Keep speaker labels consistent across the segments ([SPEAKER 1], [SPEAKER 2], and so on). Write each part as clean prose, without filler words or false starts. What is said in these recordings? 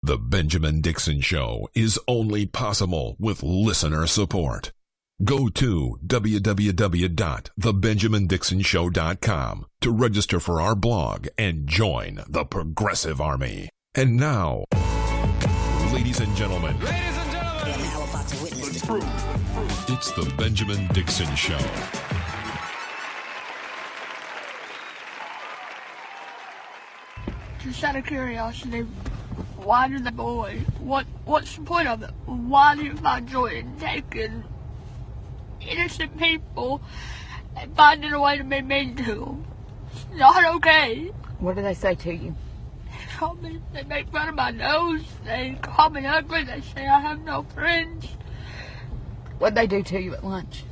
[SPEAKER 1] The Benjamin Dixon Show is only possible with listener support. Go to www.thebenjamindixonshow.com to register for our blog and join the Progressive Army. And now, ladies and gentlemen, it's the Benjamin Dixon Show.
[SPEAKER 2] Just out of curiosity, why did the boy, what's the point of it? Why do you find joy in taking innocent people and finding a way to be mean to them? It's not okay.
[SPEAKER 3] What do they say to you?
[SPEAKER 2] They make fun of my nose, they call me ugly, they say I have no friends.
[SPEAKER 3] What'd they do to you at lunch?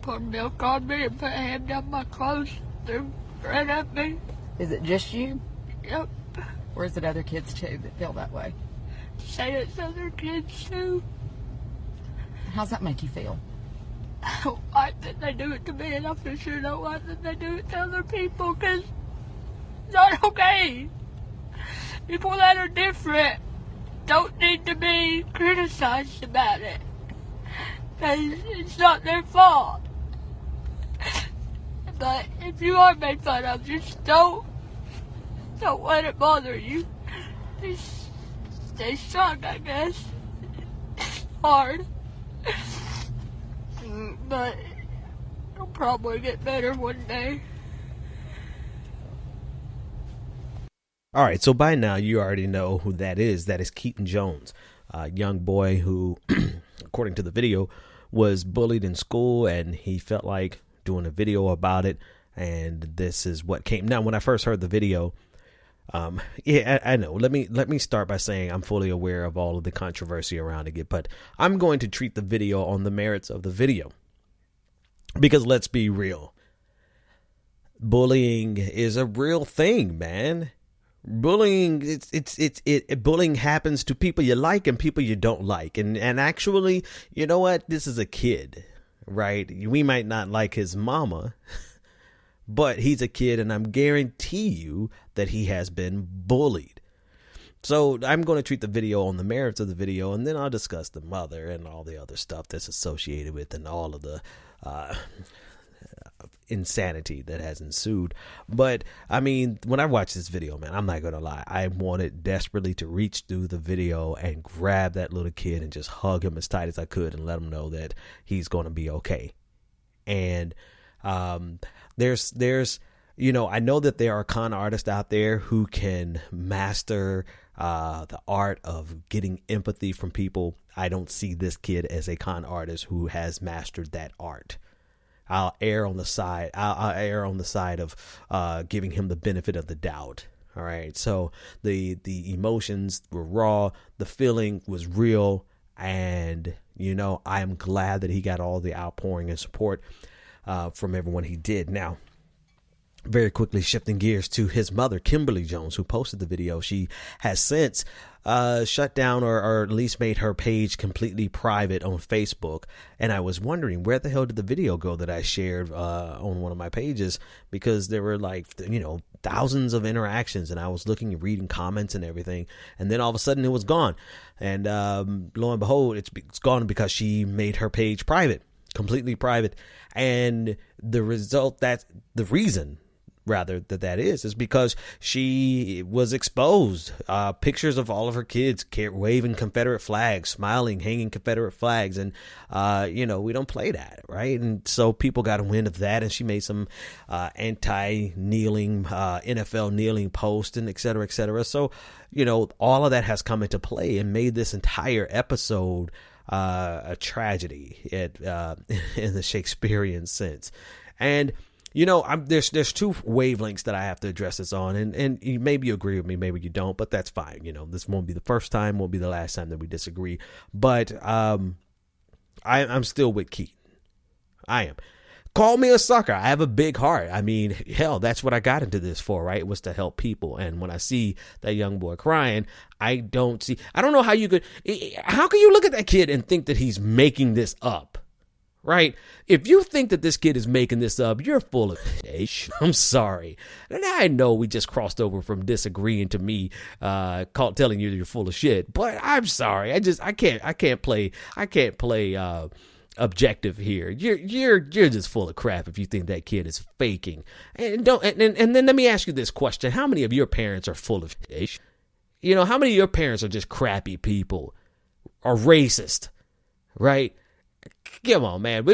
[SPEAKER 2] Put milk on me and put a hand down my clothes, threw bread at me.
[SPEAKER 3] Is it just you?
[SPEAKER 2] Yep.
[SPEAKER 3] Or is it other kids too that feel that way?
[SPEAKER 2] Say it's other kids too.
[SPEAKER 3] How's that make you feel?
[SPEAKER 2] I don't like that they do it to me, and I for sure don't like that they do it to other people, because it's not okay. People that are different don't need to be criticized about it, because it's not their fault. But if you are made fun of, just don't let it bother you. Just stay strong, I guess. It's hard. But it'll probably get better one day.
[SPEAKER 4] All right, so by now you already know who that is. That is Keaton Jones, a young boy who, according to the video, was bullied in school, and he felt like doing a video about it, and this is what came. Now, when I first heard the video, I know. Let me start by saying I'm fully aware of all of the controversy around it, but I'm going to treat the video on the merits of the video. Because let's be real. Bullying is a real thing, man. Bullying, bullying happens to people you like and people you don't like. And actually, you know what? This is a kid, right? We might not like his mama, but he's a kid, and I'm guarantee you that he has been bullied. So I'm going to treat the video on the merits of the video, and then I'll discuss the mother and all the other stuff that's associated with and all of the insanity that has ensued. But I mean, when I watched this video, man, I'm not going to lie. I wanted desperately to reach through the video and grab that little kid and just hug him as tight as I could and let him know that he's going to be okay. And there's I know that there are con artists out there who can master the art of getting empathy from people. I don't see this kid as a con artist who has mastered that art. I'll err on the side of giving him the benefit of the doubt. All right. So the emotions were raw. The feeling was real. And, I am glad that he got all the outpouring and support from everyone he did. Now, very quickly shifting gears to his mother, Kimberly Jones, who posted the video. She has since shut down or at least made her page completely private on Facebook. And I was wondering, where the hell did the video go that I shared on one of my pages? Because there were thousands of interactions, and I was looking and reading comments and everything. And then all of a sudden it was gone. And lo and behold, it's gone because she made her page private, completely private. And the reason that is because she was exposed. Pictures of all of her kids waving Confederate flags, smiling, hanging Confederate flags. And, we don't play that, right? And so people got a wind of that, and she made some anti-kneeling, NFL kneeling post, and et cetera, et cetera. So, all of that has come into play and made this entire episode a tragedy in the Shakespearean sense. And there's two wavelengths that I have to address this on, and maybe you agree with me, maybe you don't, but that's fine. This won't be the first time, won't be the last time that we disagree. But I'm still with Keaton. I am. Call me a sucker. I have a big heart. I mean, hell, that's what I got into this for, right? It was to help people. And when I see that young boy crying, I don't know how can you look at that kid and think that he's making this up, right? If you think that this kid is making this up, you're full of shit. I'm sorry. And I know we just crossed over from disagreeing to me telling you you're full of shit, but I'm sorry. I can't play objective here. You're just full of crap if you think that kid is faking. And then let me ask you this question. How many of your parents are full of shit? You know, how many of your parents are just crappy people or racist, right? Come on, man.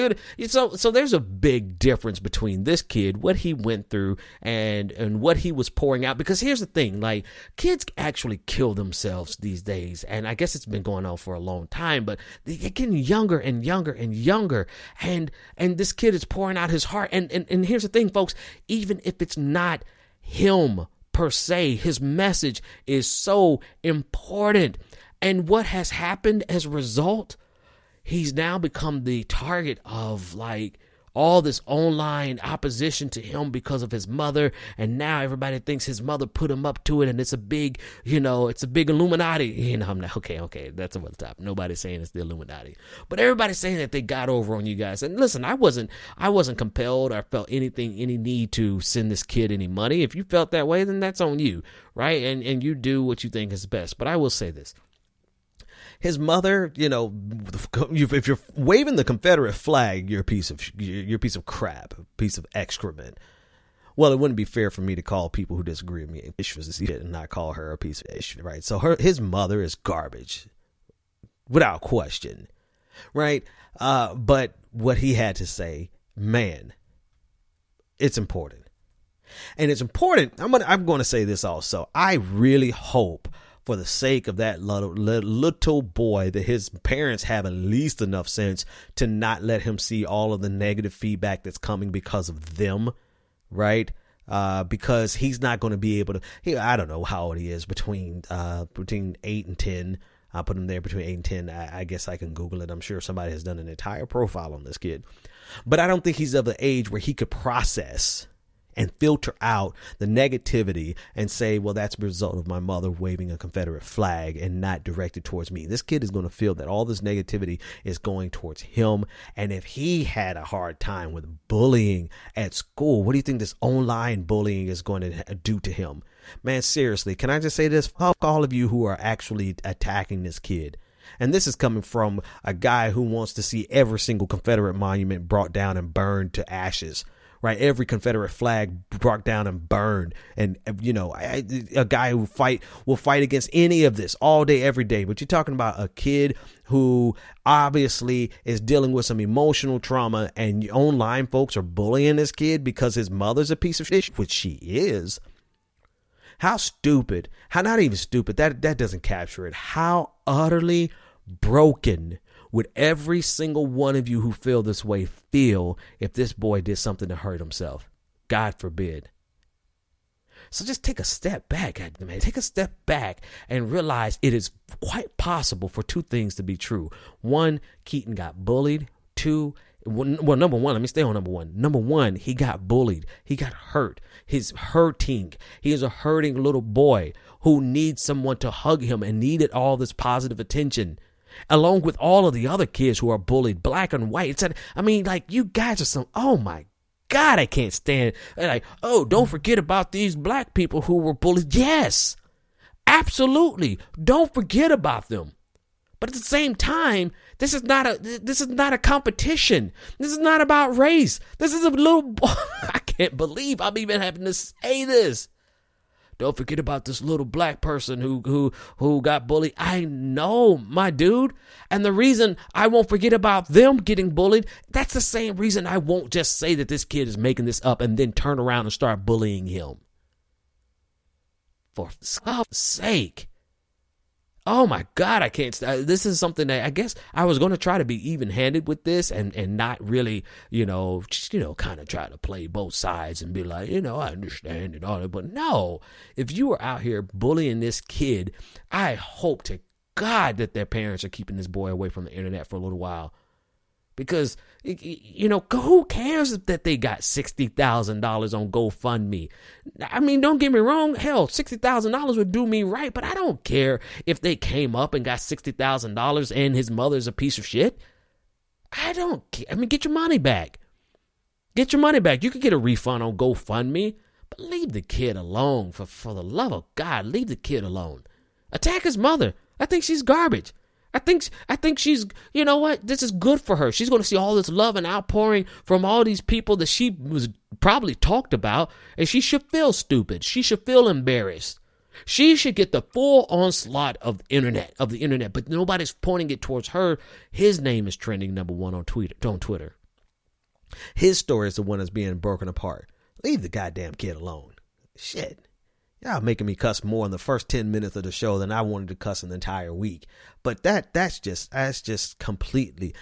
[SPEAKER 4] So there's a big difference between this kid, what he went through, and what he was pouring out. Because here's the thing, like, kids actually kill themselves these days. And I guess it's been going on for a long time, but they're getting younger and younger and younger. And this kid is pouring out his heart. And here's the thing, folks, even if it's not him per se, his message is so important. And what has happened as a result? He's now become the target of like all this online opposition to him because of his mother. And now everybody thinks his mother put him up to it. And it's a big, it's a big Illuminati. I'm not, okay. That's over the top. Nobody's saying it's the Illuminati, but everybody's saying that they got over on you guys. And listen, I wasn't compelled or felt any need to send this kid any money. If you felt that way, then that's on you. Right. And you do what you think is best. But I will say this. His mother, if you're waving the Confederate flag, you're a piece of crap, a piece of excrement. Well, it wouldn't be fair for me to call people who disagree with me issues and not call her a piece of issue, right? So his mother is garbage, without question, right? But what he had to say, man, it's important, and it's important. I'm going to say this also. I really hope, for the sake of that little boy, that his parents have at least enough sense to not let him see all of the negative feedback that's coming because of them, right? Because he's not going to be able to. I don't know how old he is, between 8 and 10. I'll put him there between 8 and 10. I guess I can Google it. I'm sure somebody has done an entire profile on this kid, but I don't think he's of the age where he could process and filter out the negativity and say, well, that's a result of my mother waving a Confederate flag and not directed towards me. This kid is going to feel that all this negativity is going towards him. And if he had a hard time with bullying at school, what do you think this online bullying is going to do to him? Man, seriously, can I just say this? Fuck all of you who are actually attacking this kid. And this is coming from a guy who wants to see every single Confederate monument brought down and burned to ashes. Right, every Confederate flag brought down and burned, and a guy who will fight against any of this all day, every day. But you're talking about a kid who obviously is dealing with some emotional trauma, and online folks are bullying this kid because his mother's a piece of shit, which she is. How stupid? How not even stupid? That doesn't capture it. How utterly broken would every single one of you who feel this way feel if this boy did something to hurt himself? God forbid. So just take a step back, man. Take a step back and realize it is quite possible for two things to be true. One, Keaton got bullied. Two, well, number one, let me stay on number one. Number one, he got bullied. He got hurt. He's hurting. He is a hurting little boy who needs someone to hug him and needed all this positive attention, along with all of the other kids who are bullied, black and white. You guys are oh my God, I can't stand. Like, oh, don't forget about these black people who were bullied. Yes, absolutely. Don't forget about them. But at the same time, this is not a competition. This is not about race. This is a little boy. I can't believe I'm even having to say this. Don't forget about this little black person who got bullied. I know, my dude. And the reason I won't forget about them getting bullied, that's the same reason I won't just say that this kid is making this up and then turn around and start bullying him. For God's sake. Oh my God, I can't. This is something that I guess I was going to try to be even-handed with this and not really, kind of try to play both sides and be like, I understand and all that. But no, if you are out here bullying this kid, I hope to God that their parents are keeping this boy away from the internet for a little while. Because, who cares that they got $60,000 on GoFundMe? I mean, don't get me wrong. Hell, $60,000 would do me right. But I don't care if they came up and got $60,000 and his mother's a piece of shit. I don't care. I mean, get your money back. Get your money back. You could get a refund on GoFundMe, but leave the kid alone. For the love of God, leave the kid alone. Attack his mother. I think she's garbage. I think she's, you know what? This is good for her. She's going to see all this love and outpouring from all these people that she was probably talked about, and she should feel stupid. She should feel embarrassed. She should get the full onslaught of the internet, but nobody's pointing it towards her. His name is trending #1 on Twitter. His story is the one that's being broken apart. Leave the goddamn kid alone. Shit. Y'all making me cuss more in the first 10 minutes of the show than I wanted to cuss in the entire week. But that's just completely,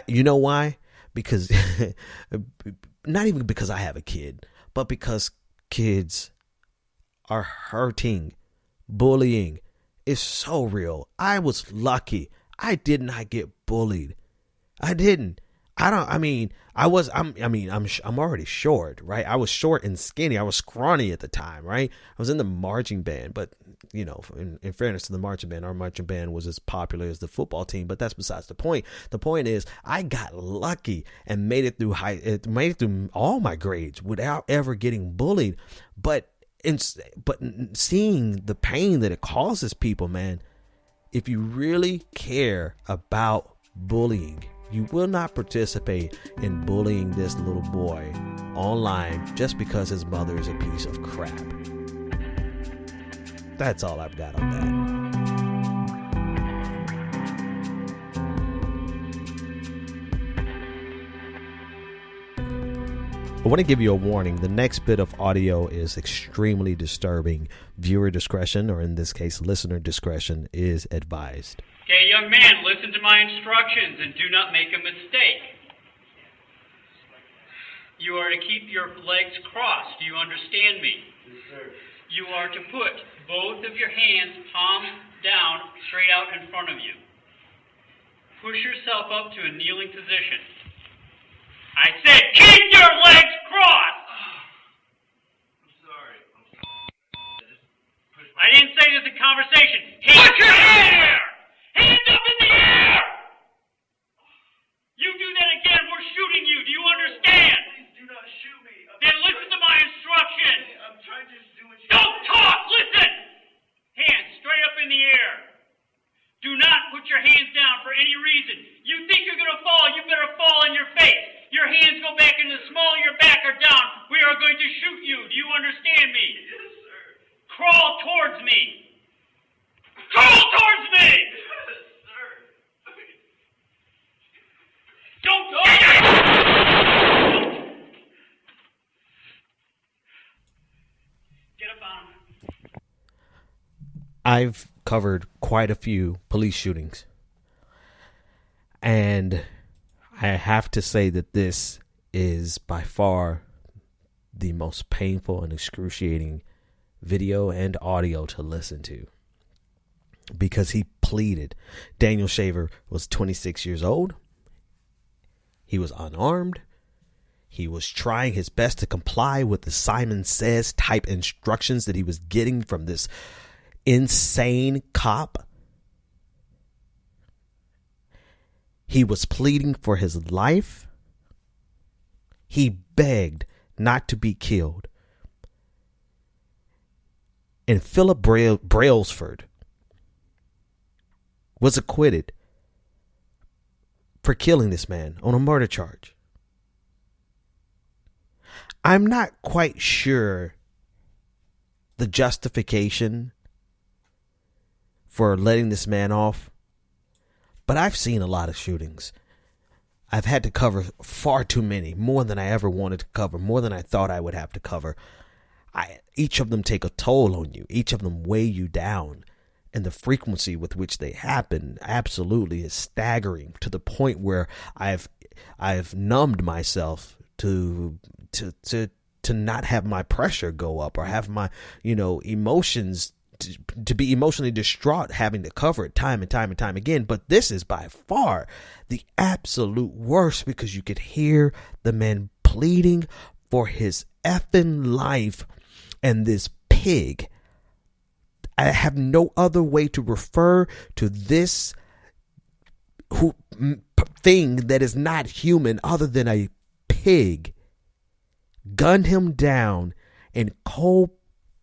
[SPEAKER 4] you know why? Because, not even because I have a kid, but because kids are hurting. Bullying is so real. I was lucky. I did not get bullied. I didn't. I'm already short, right? I was short and skinny. I was scrawny at the time, right? I was in the marching band, but you know, in fairness to the marching band, our marching band was as popular as the football team, but that's besides the point. The point is I got lucky and made it through all my grades without ever getting bullied. But seeing the pain that it causes people, man, if you really care about bullying, you will not participate in bullying this little boy online just because his mother is a piece of crap. That's all I've got on that. I want to give you a warning. The next bit of audio is extremely disturbing. Viewer discretion, or in this case, listener discretion, is advised.
[SPEAKER 5] Okay, young man, listen to my instructions and do not make a mistake. You are to keep your legs crossed. Do you understand me?
[SPEAKER 6] Yes, sir.
[SPEAKER 5] You are to put both of your hands palm down straight out in front of you. Push yourself up to a kneeling position. I said keep your legs crossed!
[SPEAKER 6] I'm sorry.
[SPEAKER 5] I didn't say this in conversation. Put your hair! Hands up in the air! You do that again, we're shooting you. Do you understand?
[SPEAKER 6] Please do not shoot me.
[SPEAKER 5] Then listen to my instructions.
[SPEAKER 6] I'm trying to just do what you
[SPEAKER 5] Don't talk! Listen! Hands straight up in the air. Do not put your hands down for any reason. You think you're going to fall, you better fall on your face. Your hands go back in the small of your back or down. We are going to shoot you. Do you understand me?
[SPEAKER 6] Yes, sir.
[SPEAKER 5] Crawl towards me. Crawl towards me! Don't go! Get up on him.
[SPEAKER 4] I've covered quite a few police shootings, and I have to say that this is by far the most painful and excruciating video and audio to listen to, because he pleaded. Daniel Shaver was 26 years old. He was unarmed. He was trying his best to comply with the Simon Says type instructions that he was getting from this insane cop. He was pleading for his life. He begged not to be killed. And Philip Brailsford was acquitted for killing this man on a murder charge. I'm not quite sure the justification for letting this man off, but I've seen a lot of shootings. I've had to cover far too many, more than I ever wanted to cover, more than I thought I would have to cover. Each of them take a toll on you. Each of them weigh you down. And the frequency with which they happen absolutely is staggering, to the point where I've numbed myself to not have my pressure go up, or have my, emotions to be emotionally distraught, having to cover it time and time and time again. But this is by far the absolute worst, because you could hear the man pleading for his effing life, and this pig. I have no other way to refer to this thing that is not human other than a pig gunned him down in cold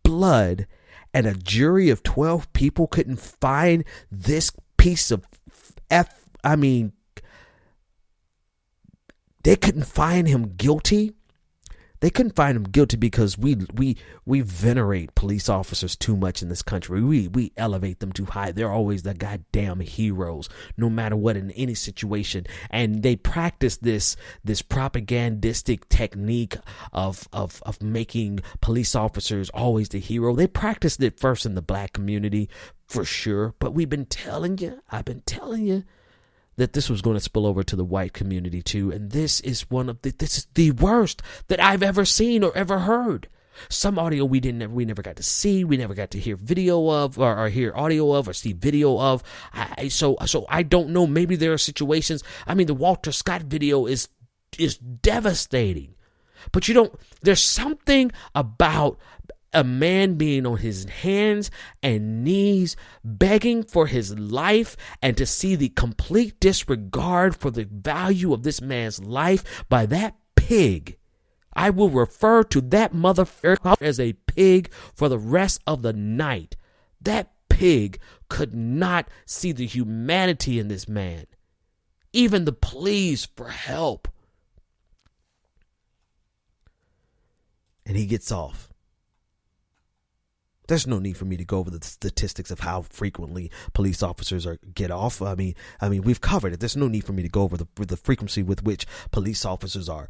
[SPEAKER 4] blood, and a jury of 12 people couldn't find this piece of they couldn't find him guilty. They couldn't find him guilty because we venerate police officers too much in this country. We elevate them too high. They're always the goddamn heroes, no matter what, in any situation. And they practice this propagandistic technique of making police officers always the hero. They practiced it first in the black community, for sure. But I've been telling you that this was going to spill over to the white community too, and this is the worst that I've ever seen or ever heard. Some audio we never got to see, we never got to hear video of, or hear audio of, or see video of. So I don't know. Maybe there are situations. I mean, the Walter Scott video is devastating, but there's something about a man being on his hands and knees begging for his life, and to see the complete disregard for the value of this man's life by that pig. I will refer to that motherfucker as a pig for the rest of the night. That pig could not see the humanity in this man. Even the pleas for help. And he gets off. There's no need for me to go over the statistics of how frequently police officers get off. I mean, we've covered it. There's no need for me to go over the frequency with which police officers are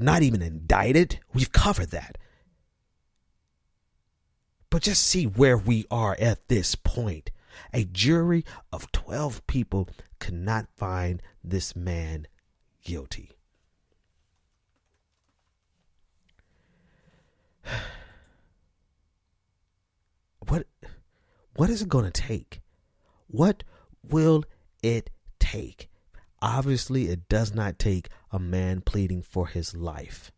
[SPEAKER 4] not even indicted. We've covered that. But just see where we are at this point. A jury of 12 people could not find this man guilty. What is it going to take? What will it take? Obviously, it does not take a man pleading for his life.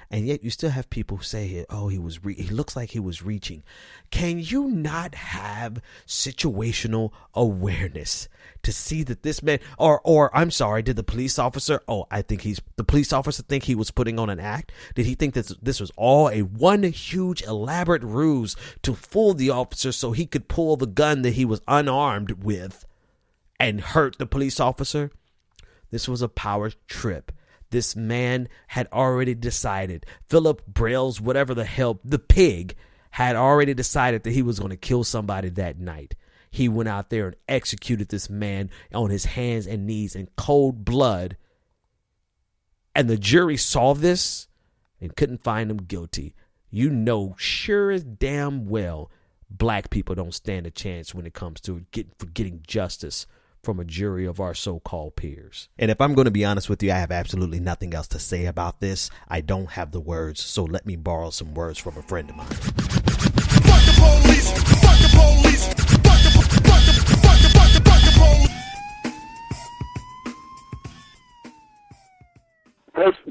[SPEAKER 4] And yet you still have people who say, oh, he looks like he was reaching. Can you not have situational awareness to see that this man, or I'm sorry, did the police officer, the police officer think he was putting on an act? Did he think that this was all one huge elaborate ruse to fool the officer so he could pull the gun that he was unarmed with and hurt the police officer? This was a power trip. This man had already decided, Philip Braille's, whatever the hell, the pig, had already decided that he was going to kill somebody that night. He went out there and executed this man on his hands and knees in cold blood. And the jury saw this and couldn't find him guilty. You know, sure as damn well, black people don't stand a chance when it comes to getting justice from a jury of our so-called peers. And if I'm going to be honest with you, I have absolutely nothing else to say about this. I don't have the words, so let me borrow some words from a friend of mine. Fuck the police! Fuck the police!
[SPEAKER 7] Fuck the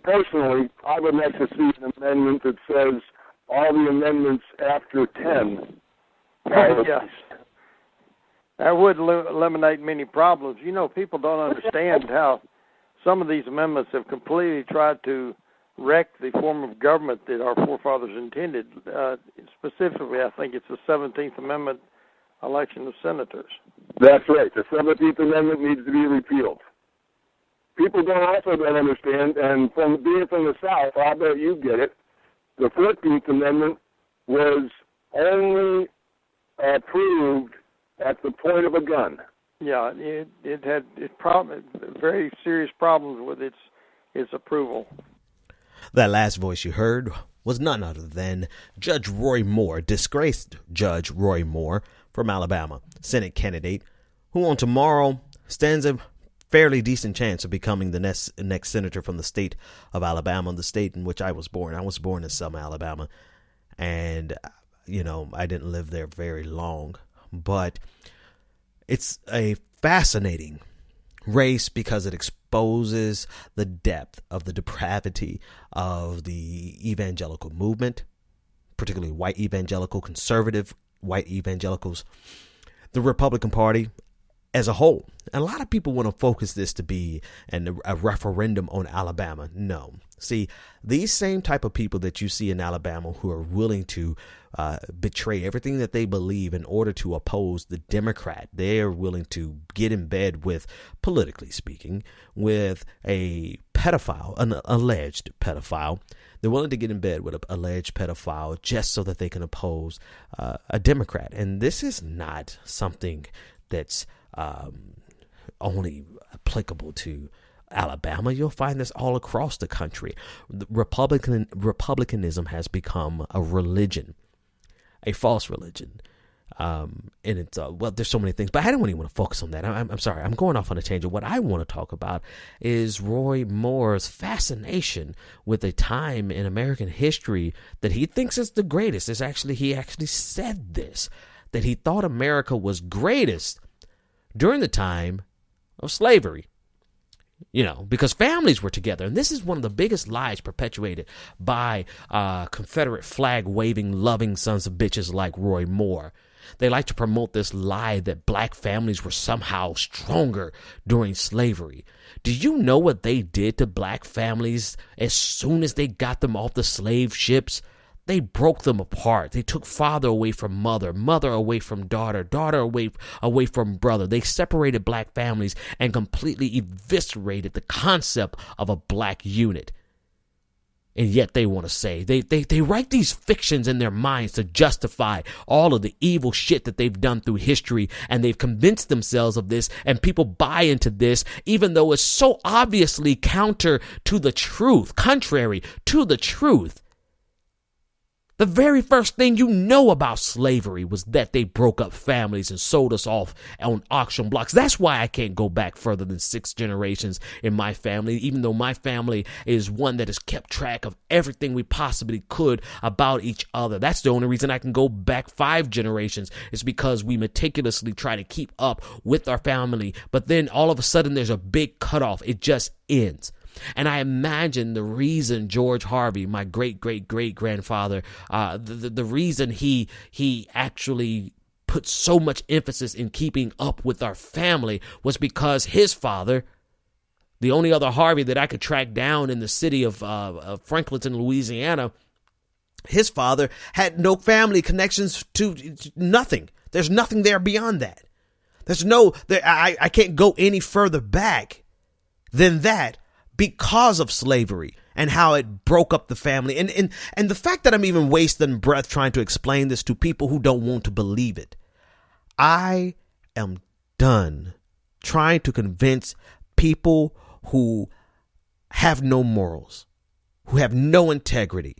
[SPEAKER 7] Personally, I would like to see an amendment that says all the amendments after 10 are
[SPEAKER 8] yes. That would eliminate many problems. You know, people don't understand how some of these amendments have completely tried to wreck the form of government that our forefathers intended. Specifically, I think it's the 17th Amendment election of senators.
[SPEAKER 7] That's right. The 17th Amendment needs to be repealed. People don't understand, and from being from the South, I bet you get it, the 14th Amendment was only approved at the point of a gun.
[SPEAKER 8] Yeah, it had very serious problems with its approval.
[SPEAKER 4] That last voice you heard was none other than Judge Roy Moore, disgraced Judge Roy Moore from Alabama, Senate candidate, who on tomorrow stands a fairly decent chance of becoming the next senator from the state of Alabama, the state in which I was born. I was born in Selma, Alabama, and, I didn't live there very long. But it's a fascinating race because it exposes the depth of the depravity of the evangelical movement, particularly white evangelical, conservative white evangelicals, the Republican Party as a whole. And a lot of people want to focus this to be a referendum on Alabama. No. See, these same type of people that you see in Alabama who are willing to betray everything that they believe in order to oppose the Democrat, they are willing to get in bed with, politically speaking, with a pedophile, an alleged pedophile. They're willing to get in bed with an alleged pedophile just so that they can oppose a Democrat. And this is not something that's only applicable to Alabama. You'll find this all across the country. Republicanism has become a religion, a false religion. And it's, well, there's so many things, but I don't even want to focus on that. I'm sorry. I'm going off on a tangent. What I want to talk about is Roy Moore's fascination with a time in American history that he thinks is the greatest. He actually said this, that he thought America was greatest during the time of slavery. You know, because families were together. And this is one of the biggest lies perpetuated by Confederate flag waving, loving sons of bitches like Roy Moore. They like to promote this lie that black families were somehow stronger during slavery. Do you know what they did to black families as soon as they got them off the slave ships? They broke them apart. They took father away from mother, mother away from daughter, daughter away from brother. They separated black families and completely eviscerated the concept of a black unit. And yet they want to say, they write these fictions in their minds to justify all of the evil shit that they've done through history. And they've convinced themselves of this, and people buy into this, even though it's so obviously contrary to the truth. The very first thing you know about slavery was that they broke up families and sold us off on auction blocks. That's why I can't go back further than 6 generations in my family, even though my family is one that has kept track of everything we possibly could about each other. That's the only reason I can go back 5 generations, is because we meticulously try to keep up with our family. But then all of a sudden there's a big cutoff. It just ends. And I imagine the reason George Harvey, my great-great-great-grandfather, the reason he actually put so much emphasis in keeping up with our family was because his father, the only other Harvey that I could track down in the city of Franklinton, Louisiana, his father had no family connections to nothing. There's nothing there beyond that. I can't go any further back than that, because of slavery and how it broke up the family. And the fact that I'm even wasting breath trying to explain this to people who don't want to believe it. I am done trying to convince people who have no morals, who have no integrity,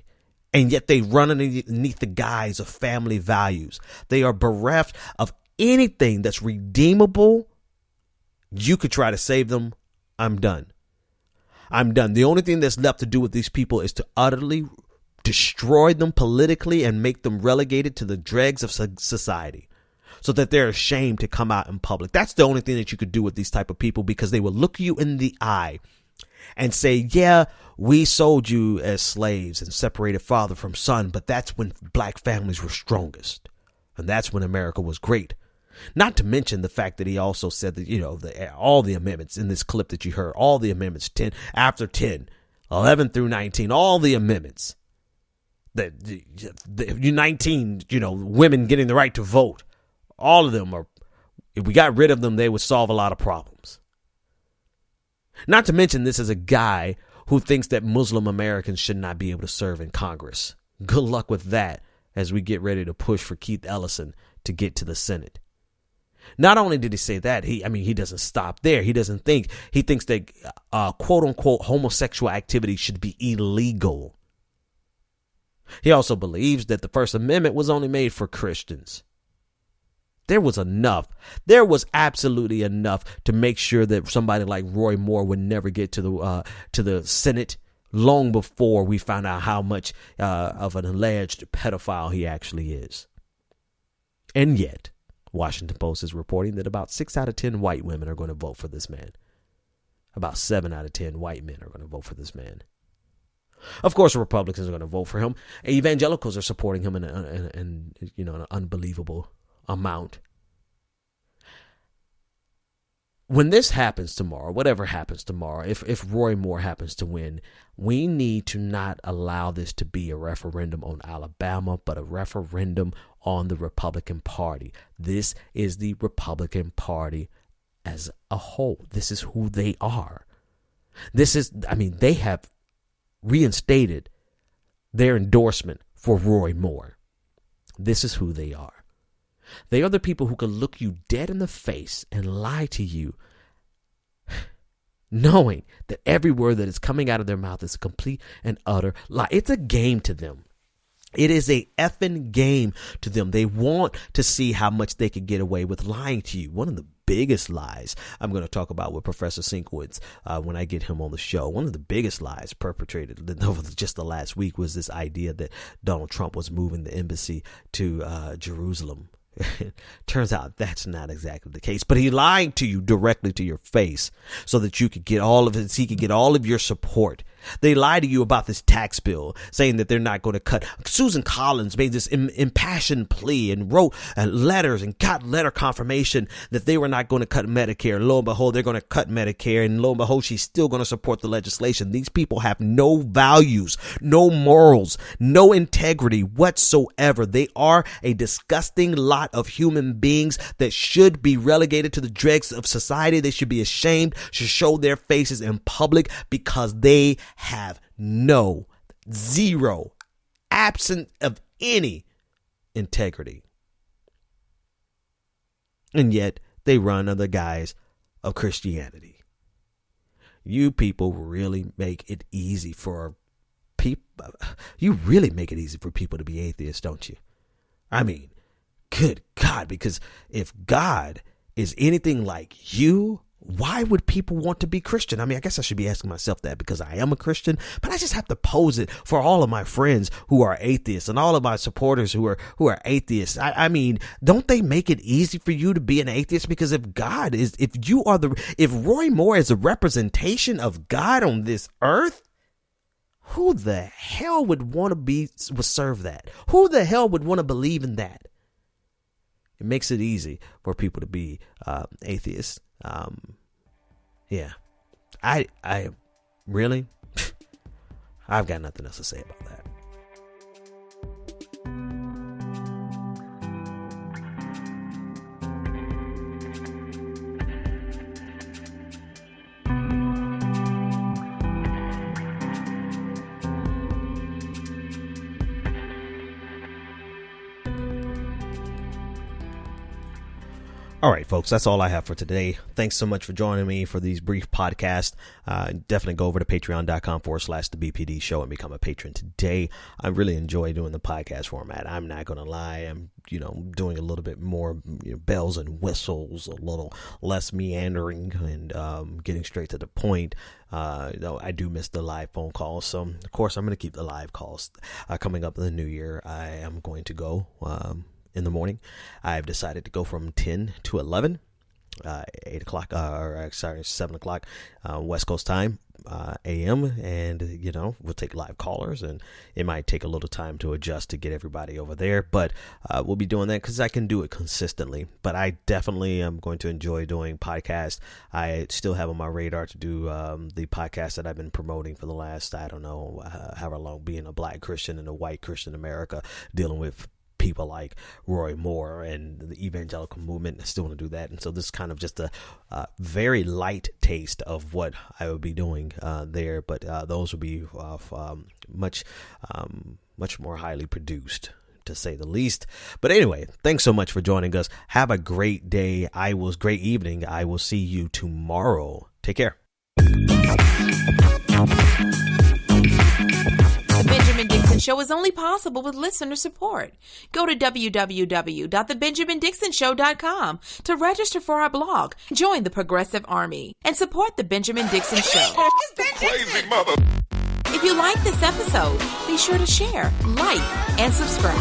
[SPEAKER 4] and yet they run underneath the guise of family values. They are bereft of anything that's redeemable. You could try to save them. I'm done. The only thing that's left to do with these people is to utterly destroy them politically and make them relegated to the dregs of society so that they're ashamed to come out in public. That's the only thing that you could do with these type of people, because they will look you in the eye and say, yeah, we sold you as slaves and separated father from son, but that's when black families were strongest. And that's when America was great. Not to mention the fact that he also said that, all the amendments in this clip that you heard, all the amendments, 10 after 10, 11 through 19, all the amendments, the 19, women getting the right to vote, all of them if we got rid of them, they would solve a lot of problems. Not to mention, this is a guy who thinks that Muslim Americans should not be able to serve in Congress. Good luck with that as we get ready to push for Keith Ellison to get to the Senate. Not only did he say that, he doesn't stop there. He thinks that quote unquote homosexual activity should be illegal. He also believes that the First Amendment was only made for Christians. There was absolutely enough to make sure that somebody like Roy Moore would never get to the Senate, long before we found out how much of an alleged pedophile he actually is. And yet, Washington Post is reporting that about 6 out of 10 white women are going to vote for this man. About 7 out of 10 white men are going to vote for this man. Of course, Republicans are going to vote for him. Evangelicals are supporting him in an unbelievable amount. when this happens tomorrow, whatever happens tomorrow, if Roy Moore happens to win, we need to not allow this to be a referendum on Alabama, but a referendum on the Republican Party. This is the Republican Party as a whole. This is who they are. They have reinstated their endorsement for Roy Moore. This is who they are. They are the people who can look you dead in the face and lie to you, knowing that every word that is coming out of their mouth is a complete and utter lie. It's a game to them. It is a effing game to them. They want to see how much they can get away with lying to you. One of the biggest lies I'm going to talk about with Professor Sinkwitz when I get him on the show. One of the biggest lies perpetrated over just the last week was this idea that Donald Trump was moving the embassy to Jerusalem. Turns out that's not exactly the case, but he lied to you directly to your face so that you could get all of it. He could get all of your support. They lied to you about this tax bill, saying that they're not going to cut. Susan Collins made this impassioned plea and wrote letters and got letter confirmation that they were not going to cut Medicare. Lo and behold, they're going to cut Medicare, and lo and behold, she's still going to support the legislation. These people have no values, no morals, no integrity whatsoever. They are a disgusting lot of human beings that should be relegated to the dregs of society. They should be ashamed, should show their faces in public because they have zero, absent of any integrity. And yet they run under the guise of Christianity. You people really make it easy for people. You really make it easy for people to be atheists, don't you? I mean, good God, because if God is anything like you, why would people want to be Christian? I mean, I guess I should be asking myself that because I am a Christian, but I just have to pose it for all of my friends who are atheists and all of my supporters who are atheists. I mean, don't they make it easy for you to be an atheist? Because if Roy Moore is a representation of God on this earth, who the hell would serve that? Who the hell would want to believe in that? It makes it easy for people to be atheists. Yeah, I really, I've got nothing else to say about that. All right, folks, that's all I have for today. Thanks so much for joining me for these brief podcasts. Definitely go over to patreon.com/the BPD show and become a patron today. I really enjoy doing the podcast format. I'm not going to lie. I'm, doing a little bit more bells and whistles, a little less meandering and getting straight to the point. I do miss the live phone calls. So, of course, I'm going to keep the live calls coming up in the new year. I am going to go in the morning. I've decided to go from 10 to 11, 7 o'clock West Coast time, AM, and we'll take live callers, and it might take a little time to adjust to get everybody over there, but we'll be doing that because I can do it consistently. But I definitely am going to enjoy doing podcasts. I still have on my radar to do the podcast that I've been promoting for the last, I don't know, however long, being a black Christian in a white Christian America, dealing with people like Roy Moore and the evangelical movement. I still want to do that. And so this is kind of just a very light taste of what I will be doing there. But those will be much more highly produced, to say the least. But anyway, thanks so much for joining us. Have a great day. Great evening. I will see you tomorrow. Take care.
[SPEAKER 9] The Benjamin Dixon Show is only possible with listener support. Go to www.thebenjamindixonshow.com to register for our blog, join the Progressive Army, and support The Benjamin Dixon Show.
[SPEAKER 1] Crazy mother.
[SPEAKER 9] If you like this episode, be sure to share, like, and subscribe.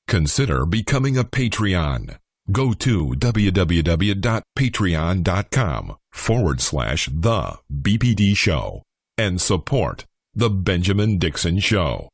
[SPEAKER 1] Consider becoming a Patreon. Go to www.patreon.com/The BPD Show and support The Benjamin Dixon Show.